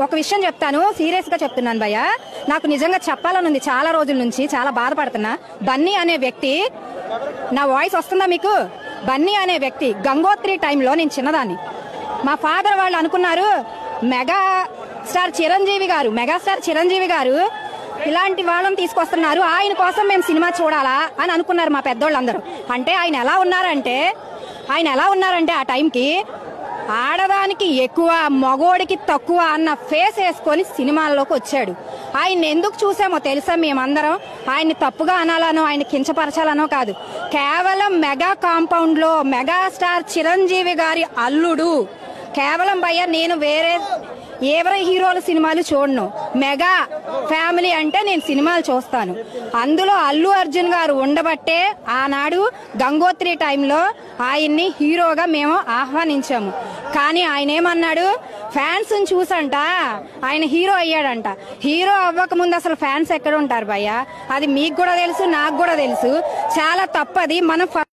ఒక విషయం చెప్తాను, సీరియస్ గా చెప్తున్నాను భయ్య. నాకు నిజంగా చెప్పాలని ఉంది, చాలా రోజుల నుంచి చాలా బాధపడుతున్నా. బన్నీ అనే వ్యక్తి, నా వాయిస్ వస్తుందా మీకు? బన్నీ అనే వ్యక్తి గంగోత్రి టైంలో నేను చిన్నదాన్ని. మా ఫాదర్ వాళ్ళు అనుకున్నారు మెగాస్టార్ చిరంజీవి గారు ఇలాంటి వాళ్ళని తీసుకొస్తున్నారు, ఆయన కోసం మేము సినిమా చూడాలా అని అనుకున్నారు మా పెద్దోళ్ళందరూ. అంటే ఆయన ఎలా ఉన్నారంటే ఆ టైంకి ఆడదానికి ఎక్కువ మగోడికి తక్కువ అన్న ఫేస్ వేసుకొని సినిమాల్లోకి వచ్చాడు. ఆయన ఎందుకు చూసామో తెలుసా? మేమందరం ఆయన్ని తప్పుగా అనాలనో ఆయన కించపరచాలనో కాదు, కేవలం మెగా కాంపౌండ్ లో మెగాస్టార్ చిరంజీవి గారి అల్లుడు. కేవలం భయ్య నేను వేరే ఎవరి హీరోల సినిమాలు చూడను, మెగా ఫ్యామిలీ అంటే నేను సినిమాలు చూస్తాను. అందులో అల్లు అర్జున్ గారు ఉండబట్టే ఆనాడు గంగోత్రి టైంలో ఆయన్ని హీరోగా మేము ఆహ్వానించాము. కానీ ఆయన ఏమన్నాడు, ఫ్యాన్స్ చూసంట ఆయన హీరో అయ్యాడంట. హీరో అవ్వక ముందు అసలు ఫ్యాన్స్ ఎక్కడ ఉంటారు భయ్య? అది మీకు కూడా తెలుసు, నాకు కూడా తెలుసు. చాలా తప్పది. మనం